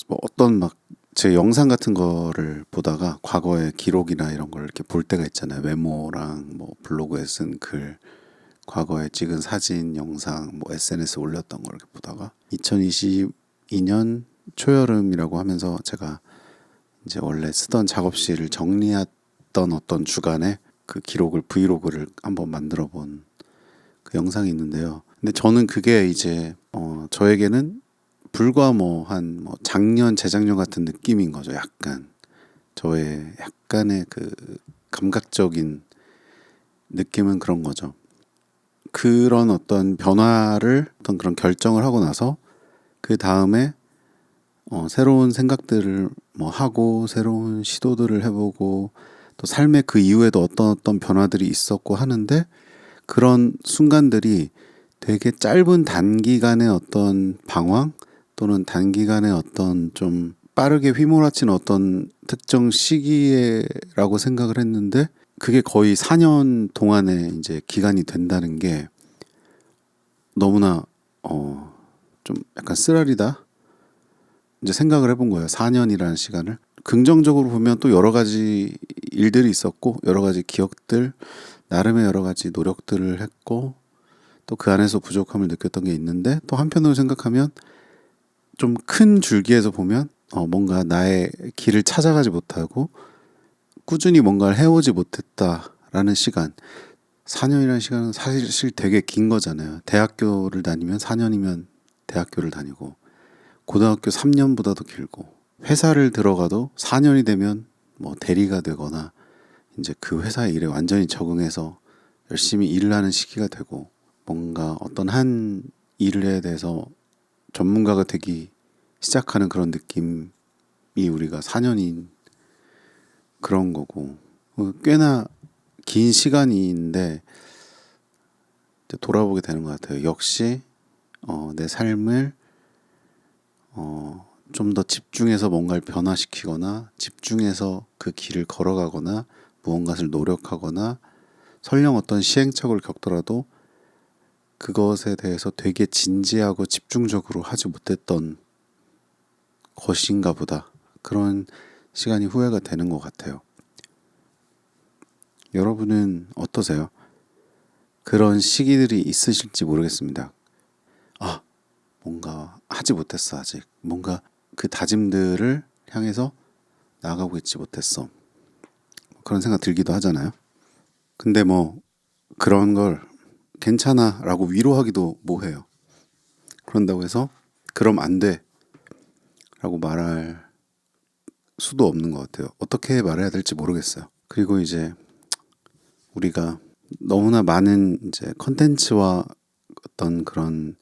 뭐 어떤 막 제 영상 같은 거를 보다가 과거의 기록이나 이런 걸 이렇게 볼 때가 있잖아요. 메모랑 뭐 블로그에 쓴 글, 과거에 찍은 사진, 영상, 뭐 SNS에 올렸던 걸 이렇게 보다가 2022년 초여름이라고 하면서 제가 이제 원래 쓰던 작업실을 정리했던 어떤 주간에 그 기록을 브이로그를 한번 만들어 본 그 영상이 있는데요. 근데 저는 그게 이제 저에게는 불과 뭐 한 뭐 작년 재작년 같은 느낌인 거죠. 약간 저의 약간의 그 감각적인 느낌은 그런 거죠. 그런 어떤 변화를 어떤 그런 결정을 하고 나서 그 다음에 새로운 생각들을 뭐 하고 새로운 시도들을 해보고 또 삶의 그 이후에도 어떤 변화들이 있었고 하는데 그런 순간들이 되게 짧은 단기간의 어떤 방황 또는 단기간의 어떤 좀 빠르게 휘몰아치는 어떤 특정 시기에라고 생각을 했는데 그게 거의 4년 동안의 이제 기간이 된다는 게 너무나 좀 약간 쓰라리다 이제 생각을 해본 거예요. 4년이라는 시간을 긍정적으로 보면 또 여러 가지 일들이 있었고 여러 가지 기억들 나름의 여러 가지 노력들을 했고 또 그 안에서 부족함을 느꼈던 게 있는데 또 한편으로 생각하면 좀 큰 줄기에서 보면 뭔가 나의 길을 찾아가지 못하고 꾸준히 뭔가를 해오지 못했다라는 시간 4년이라는 시간은 사실 되게 긴 거잖아요. 대학교를 다니면 4년이면 대학교를 다니고 고등학교 3년보다도 길고 회사를 들어가도 4년이 되면 뭐 대리가 되거나 이제 그 회사의 일에 완전히 적응해서 열심히 일을 하는 시기가 되고 뭔가 어떤 한 일에 대해서 전문가가 되기 시작하는 그런 느낌이 우리가 4년인 그런 거고 꽤나 긴 시간인데 돌아보게 되는 것 같아요. 역시 내 삶을 좀 더 집중해서 뭔가를 변화시키거나 집중해서 그 길을 걸어가거나 무언가를 노력하거나 설령 어떤 시행착오를 겪더라도 그것에 대해서 되게 진지하고 집중적으로 하지 못했던 것인가 보다. 그런 시간이 후회가 되는 것 같아요. 여러분은 어떠세요? 그런 시기들이 있으실지 모르겠습니다. 아, 뭔가 하지 못했어, 아직. 뭔가 그 다짐들을 향해서 나아가고 있지 못했어. 그런 생각 들기도 하잖아요. 근데 뭐 그런 걸 괜찮아 라고 위로하기도 뭐해요. 그런다고 해서 그럼 안 돼 라고 말할 수도 없는 것 같아요. 어떻게 말해야 될지 모르겠어요. 그리고 이제 우리가 너무나 많은 이제 컨텐츠와 어떤 그런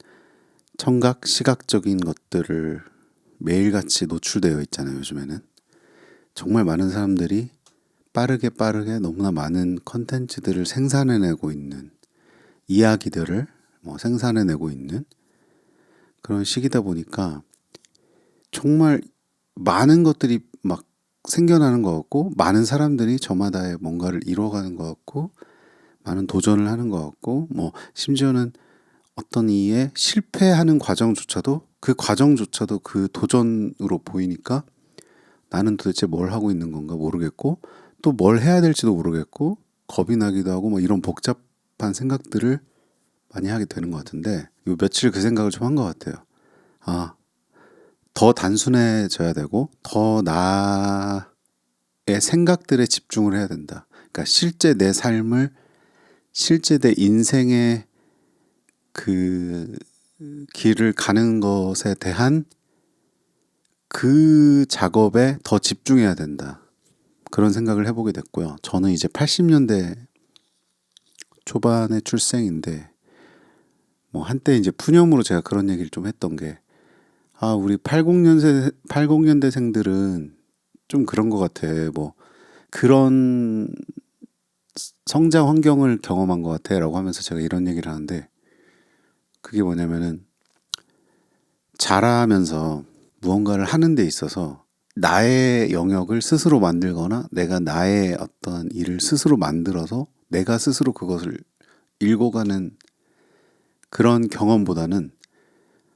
청각, 시각적인 것들을 매일같이 노출되어 있잖아요, 요즘에는. 정말 많은 사람들이 빠르게 너무나 많은 컨텐츠들을 생산해내고 있는 이야기들을 뭐 생산해내고 있는 그런 시기다 보니까 정말 많은 것들이 막 생겨나는 것 같고 많은 사람들이 저마다의 뭔가를 이루어가는 것 같고 많은 도전을 하는 것 같고 뭐 심지어는 어떤 이에 실패하는 과정조차도 그 과정조차도 그 도전으로 보이니까 나는 도대체 뭘 하고 있는 건가 모르겠고 또 뭘 해야 될지도 모르겠고 겁이 나기도 하고 뭐 이런 복잡한 생각들을 많이 하게 되는 것 같은데 요 며칠 그 생각을 좀 한 것 같아요. 아, 더 단순해져야 되고 더 나의 생각들에 집중을 해야 된다. 그러니까 실제 내 삶을 실제 내 인생의 그 길을 가는 것에 대한 그 작업에 더 집중해야 된다. 그런 생각을 해보게 됐고요. 저는 이제 80년대 초반의 출생인데 뭐 한때 이제 푸념으로 제가 그런 얘기를 좀 했던 게 우리 80년대생들은 좀 그런 것 같아. 뭐 그런 성장 환경을 경험한 것 같아라고 하면서 제가 이런 얘기를 하는데 그게 뭐냐면은 자라면서 무언가를 하는 데 있어서 나의 영역을 스스로 만들거나 내가 나의 어떤 일을 스스로 만들어서 내가 스스로 그것을 읽어가는 그런 경험보다는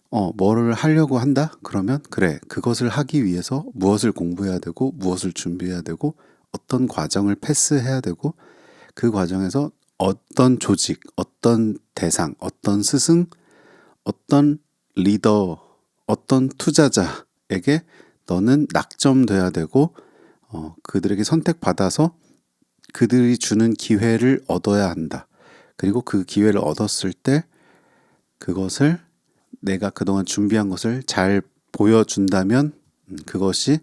뭐를 하려고 한다? 그러면 그래, 그것을 하기 위해서 무엇을 공부해야 되고 무엇을 준비해야 되고 어떤 과정을 패스해야 되고 그 과정에서 어떤 조직, 어떤 대상, 어떤 스승, 어떤 리더, 어떤 투자자에게 너는 낙점돼야 되고 그들에게 선택받아서 그들이 주는 기회를 얻어야 한다. 그리고 그 기회를 얻었을 때 그것을 내가 그동안 준비한 것을 잘 보여준다면 그것이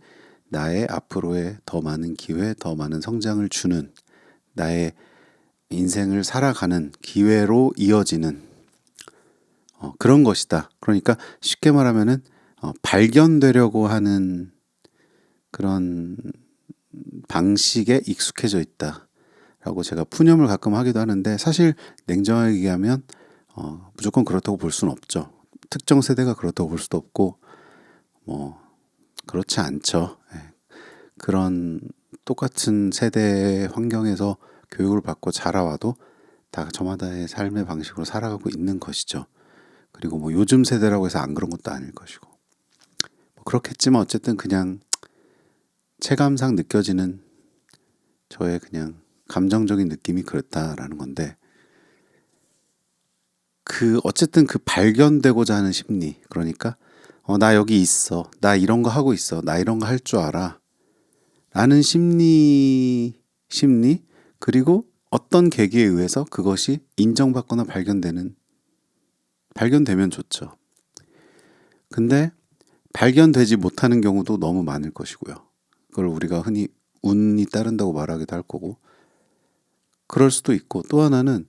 나의 앞으로의 더 많은 기회, 더 많은 성장을 주는 나의 인생을 살아가는 기회로 이어지는 그런 것이다. 그러니까 쉽게 말하면은 발견되려고 하는 그런 방식에 익숙해져 있다라고 제가 푸념을 가끔 하기도 하는데 사실 냉정하게 얘기하면 무조건 그렇다고 볼 수는 없죠. 특정 세대가 그렇다고 볼 수도 없고 뭐 그렇지 않죠. 예. 그런 똑같은 세대 환경에서 교육을 받고 자라와도 다 저마다의 삶의 방식으로 살아가고 있는 것이죠. 그리고 뭐 요즘 세대라고 해서 안 그런 것도 아닐 것이고 뭐 그렇겠지만 어쨌든 그냥 체감상 느껴지는 저의 그냥 감정적인 느낌이 그렇다라는 건데 그 어쨌든 그 발견되고자 하는 심리 그러니까 나 여기 있어 나 이런 거 하고 있어 나 이런 거 할 줄 알아 라는 심리 그리고 어떤 계기에 의해서 그것이 인정받거나 발견되면 좋죠. 근데 발견되지 못하는 경우도 너무 많을 것이고요. 그걸 우리가 흔히 운이 따른다고 말하기도 할 거고 그럴 수도 있고 또 하나는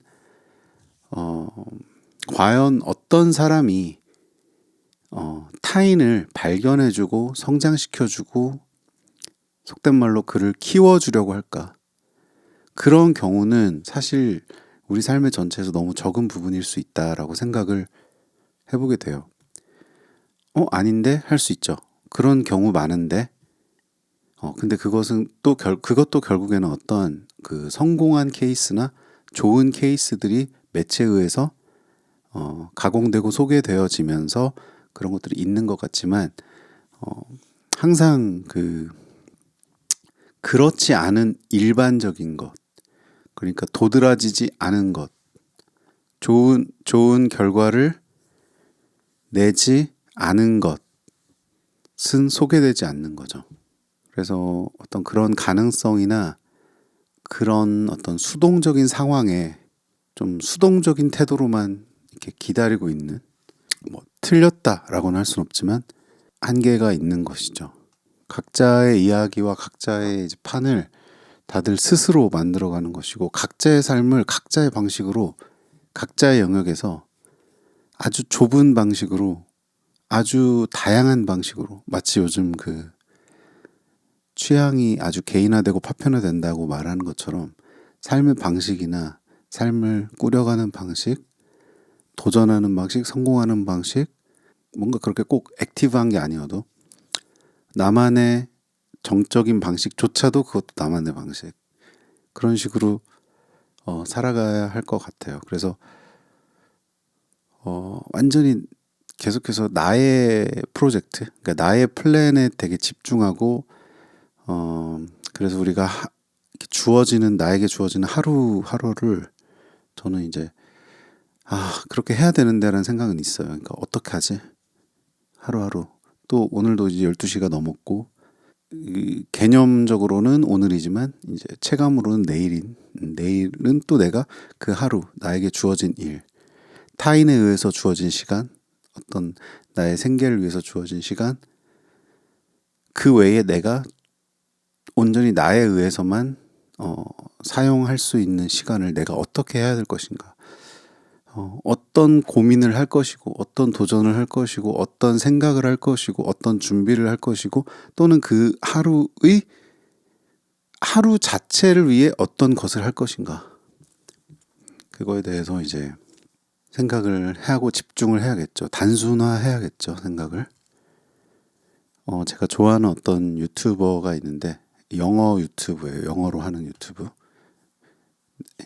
어, 과연 어떤 사람이 타인을 발견해주고 성장시켜주고 속된 말로 그를 키워주려고 할까? 그런 경우는 사실 우리 삶의 전체에서 너무 적은 부분일 수 있다라고 생각을 해보게 돼요. 아닌데? 할 수 있죠. 그런 경우 많은데, 근데 그것도 결국에는 어떤 그 성공한 케이스나 좋은 케이스들이 매체에 의해서 가공되고 소개되어지면서 그런 것들이 있는 것 같지만, 항상 그렇지 않은 일반적인 것, 그러니까 도드라지지 않은 것, 좋은 결과를 내지 않은 것은 소개되지 않는 거죠. 그래서 어떤 그런 가능성이나 그런 어떤 수동적인 상황에 좀 수동적인 태도로만 이렇게 기다리고 있는 뭐 틀렸다라고는 할 수는 없지만 한계가 있는 것이죠. 각자의 이야기와 각자의 이제 판을 다들 스스로 만들어가는 것이고 각자의 삶을 각자의 방식으로 각자의 영역에서 아주 좁은 방식으로 아주 다양한 방식으로 마치 요즘 그 취향이 아주 개인화되고 파편화된다고 말하는 것처럼 삶의 방식이나 삶을 꾸려가는 방식, 도전하는 방식, 성공하는 방식, 뭔가 그렇게 꼭 액티브한 게 아니어도 나만의 정적인 방식조차도 그것도 나만의 방식. 그런 식으로 살아가야 할 것 같아요. 그래서 완전히 계속해서 나의 프로젝트, 그러니까 나의 플랜에 되게 집중하고 그래서 우리가 나에게 주어지는 하루하루를 저는 이제 그렇게 해야 되는데라는 생각은 있어요. 그러니까 어떻게 하지? 하루하루. 또 오늘도 이제 12시가 넘었고 개념적으로는 오늘이지만 이제 체감으로는 내일은 또 내가 그 하루 나에게 주어진 일, 타인에 의해서 주어진 시간, 어떤 나의 생계를 위해서 주어진 시간, 그 외에 내가 온전히 나에 의해서만 사용할 수 있는 시간을 내가 어떻게 해야 될 것인가? 어떤 고민을 할 것이고, 어떤 도전을 할 것이고, 어떤 생각을 할 것이고, 어떤 준비를 할 것이고, 또는 그 하루 자체를 위해 어떤 것을 할 것인가? 그거에 대해서 이제 생각을 하고 집중을 해야겠죠. 단순화해야겠죠, 생각을. 제가 좋아하는 어떤 유튜버가 있는데, 영어 유튜브예요. 영어로 하는 유튜브.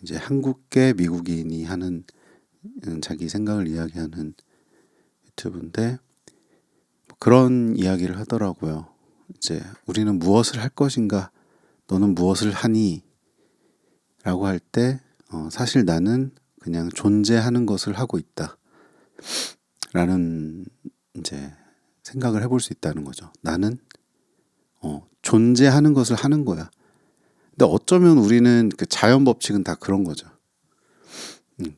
이제 한국계 미국인이 하는 자기 생각을 이야기하는 유튜브인데 그런 이야기를 하더라고요. 이제 우리는 무엇을 할 것인가, 너는 무엇을 하니? 라고 할 때, 사실 나는 그냥 존재하는 것을 하고 있다. 라는 이제 생각을 해볼 수 있다는 거죠. 나는 존재하는 것을 하는 거야. 근데 어쩌면 우리는 그 자연 법칙은 다 그런 거죠.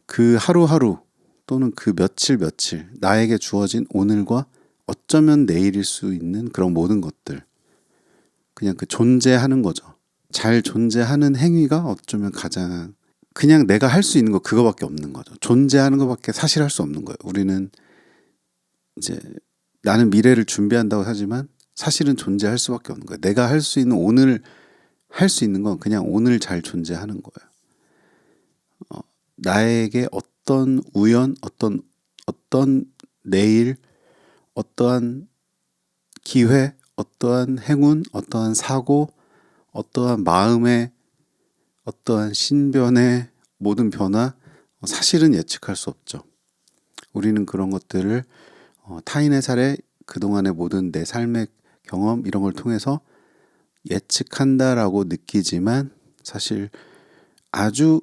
그 하루하루 또는 그 며칠 며칠 나에게 주어진 오늘과 어쩌면 내일일 수 있는 그런 모든 것들, 그냥 그 존재하는 거죠. 잘 존재하는 행위가 어쩌면 가장 그냥 내가 할 수 있는 거 그거밖에 없는 거죠. 존재하는 것밖에 사실 할 수 없는 거예요. 우리는 이제 나는 미래를 준비한다고 하지만 사실은 존재할 수밖에 없는 거예요. 내가 할 수 있는 오늘 할 수 있는 건 그냥 오늘 잘 존재하는 거예요. 나에게 어떤 우연, 어떤 내일, 어떠한 기회, 어떠한 행운, 어떠한 사고, 어떠한 마음의 어떠한 신변의 모든 변화, 사실은 예측할 수 없죠. 우리는 그런 것들을 타인의 사례, 그동안의 모든 내 삶의 경험 이런 걸 통해서 예측한다라고 느끼지만 사실 아주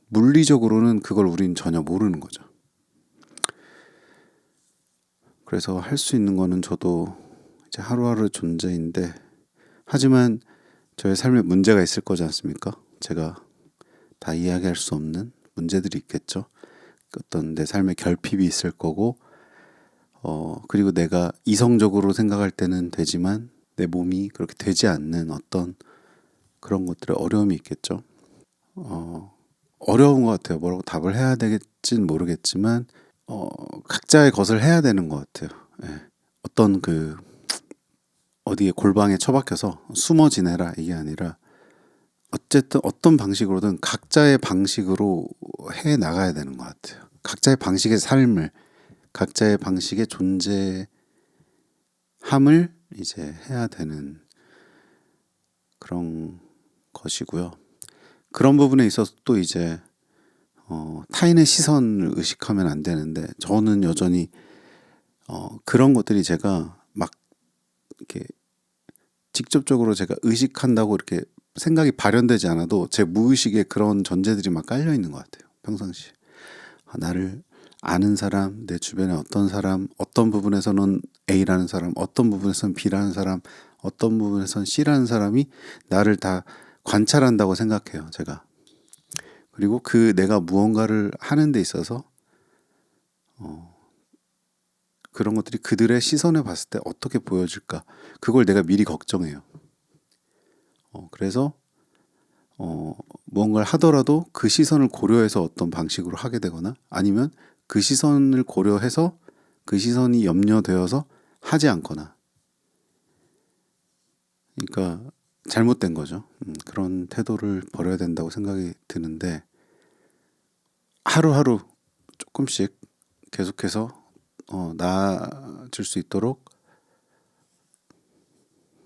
물리적으로는 그걸 우린 전혀 모르는 거죠. 그래서 할 수 있는 거는 저도 이제 하루하루 존재인데, 하지만 저의 삶에 문제가 있을 거지 않습니까? 제가 다 이야기할 수 없는 문제들이 있겠죠. 어떤 내 삶의 결핍이 있을 거고, 그리고 내가 이성적으로 생각할 때는 되지만 내 몸이 그렇게 되지 않는 어떤 그런 것들의 어려움이 있겠죠. 어려운 것 같아요. 뭐라고 답을 해야 되겠진 모르겠지만 각자의 것을 해야 되는 것 같아요. 예. 어떤 그 어디에 골방에 처박혀서 숨어 지내라 이게 아니라 어쨌든 어떤 방식으로든 각자의 방식으로 해 나가야 되는 것 같아요. 각자의 방식의 삶을, 각자의 방식의 존재함을 이제 해야 되는 그런 것이고요. 그런 부분에 있어서 또 이제 타인의 시선을 의식하면 안 되는데, 저는 여전히 그런 것들이 제가 막 이렇게 직접적으로 제가 의식한다고 이렇게 생각이 발현되지 않아도 제 무의식에 그런 전제들이 막 깔려 있는 것 같아요. 평상시에 나를 아는 사람, 내 주변에 어떤 사람, 어떤 부분에서는 A라는 사람, 어떤 부분에서는 B라는 사람, 어떤 부분에서는 C라는 사람이 나를 다 관찰한다고 생각해요, 제가. 그리고 그 내가 무언가를 하는 데 있어서 그런 것들이 그들의 시선에 봤을 때 어떻게 보여질까, 그걸 내가 미리 걱정해요. 그래서 무언가를 하더라도 그 시선을 고려해서 어떤 방식으로 하게 되거나, 아니면 그 시선을 고려해서 그 시선이 염려되어서 하지 않거나, 그러니까 잘못된 거죠. 그런 태도를 버려야 된다고 생각이 드는데, 하루하루 조금씩 계속해서 나아질 수 있도록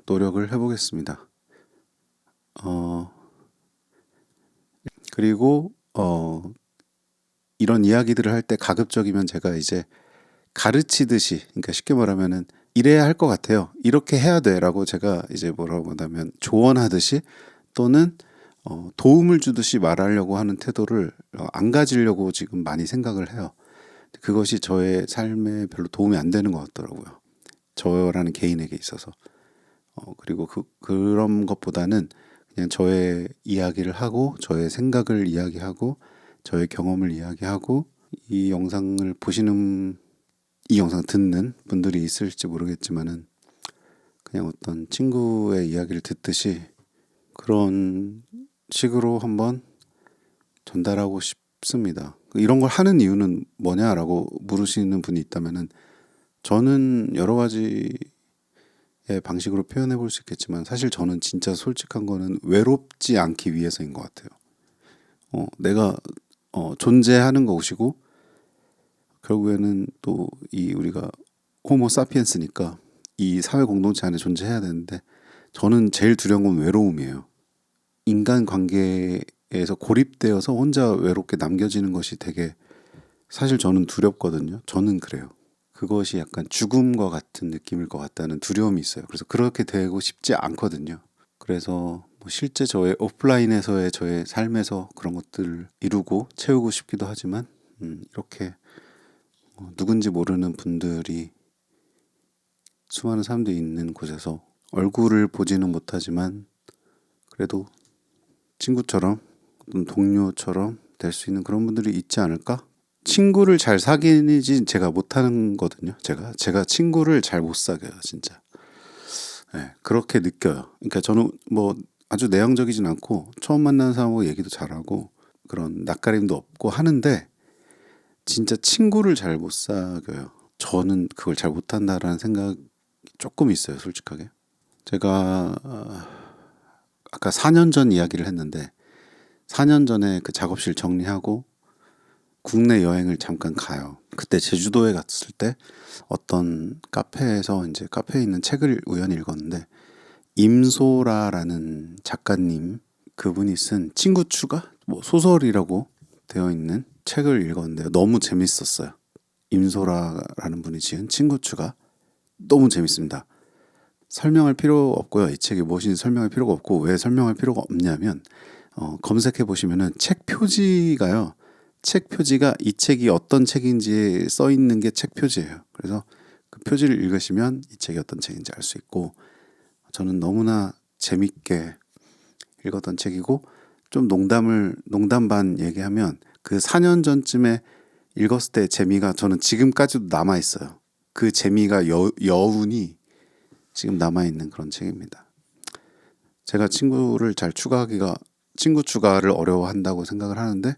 노력을 해보겠습니다. 그리고 이런 이야기들을 할 때 가급적이면 제가 이제 가르치듯이, 그러니까 쉽게 말하면은 이래야 할 것 같아요, 이렇게 해야 돼라고 제가 이제 뭐라고 하냐면 조언하듯이 또는 도움을 주듯이 말하려고 하는 태도를 안 가지려고 지금 많이 생각을 해요. 그것이 저의 삶에 별로 도움이 안 되는 것 같더라고요, 저라는 개인에게 있어서. 그리고 그런 것보다는 그냥 저의 이야기를 하고, 저의 생각을 이야기하고, 저의 경험을 이야기하고, 이 영상을 보시는, 이 영상 듣는 분들이 있을지 모르겠지만은 그냥 어떤 친구의 이야기를 듣듯이 그런 식으로 한번 전달하고 싶습니다. 이런 걸 하는 이유는 뭐냐라고 물으시는 분이 있다면은, 저는 여러 가지의 방식으로 표현해 볼 수 있겠지만 사실 저는 진짜 솔직한 거는 외롭지 않기 위해서인 것 같아요. 내가 존재하는 것이고, 결국에는 또 이 우리가 호모 사피엔스니까 이 사회 공동체 안에 존재해야 되는데, 저는 제일 두려운 건 외로움이에요. 인간 관계에서 고립되어서 혼자 외롭게 남겨지는 것이 되게, 사실 저는 두렵거든요. 저는 그래요. 그것이 약간 죽음과 같은 느낌일 것 같다는 두려움이 있어요. 그래서 그렇게 되고 싶지 않거든요. 그래서 뭐 실제 저의 오프라인에서의 저의 삶에서 그런 것들을 이루고 채우고 싶기도 하지만 이렇게 누군지 모르는 분들이 수많은 사람들이 있는 곳에서 얼굴을 보지는 못하지만 그래도 친구처럼 어떤 동료처럼 될 수 있는 그런 분들이 있지 않을까? 친구를 잘 사귀지 제가 못하는 거든요. 제가 친구를 잘 못 사귀어요, 진짜. 네, 그렇게 느껴요. 그러니까 저는 뭐 아주 내향적이진 않고 처음 만나는 사람하고 얘기도 잘하고 그런 낯가림도 없고 하는데 진짜 친구를 잘 못 사귀어요. 저는 그걸 잘 못한다라는 생각이 조금 있어요, 솔직하게. 제가 아까 4년 전 이야기를 했는데 4년 전에 그 작업실 정리하고 국내 여행을 잠깐 가요. 그때 제주도에 갔을 때 어떤 카페에서 이제 카페에 있는 책을 우연히 읽었는데 임소라라는 작가님 그분이 쓴 친구 추가 뭐 소설이라고 되어 있는 책을 읽었는데요. 너무 재밌었어요. 임소라라는 분이 지은 친구 추가 너무 재밌습니다. 설명할 필요 없고요. 이 책이 무엇인지 설명할 필요가 없고 왜 설명할 필요가 없냐면 검색해 보시면은 책 표지가요. 책 표지가 이 책이 어떤 책인지 써 있는 게 책 표지예요. 그래서 그 표지를 읽으시면 이 책이 어떤 책인지 알 수 있고 저는 너무나 재밌게 읽었던 책이고 좀 농담 반 얘기하면 그 4년 전쯤에 읽었을 때 재미가 저는 지금까지도 남아 있어요. 그 재미가 여운이 지금 남아 있는 그런 책입니다. 제가 친구 추가를 어려워한다고 생각을 하는데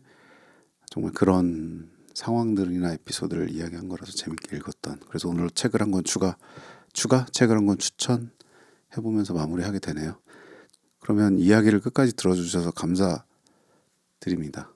정말 그런 상황들이나 에피소드를 이야기한 거라서 재밌게 읽었던. 그래서 오늘 책을 한 권 책을 한 권 추천해보면서 마무리하게 되네요. 그러면 이야기를 끝까지 들어주셔서 감사드립니다.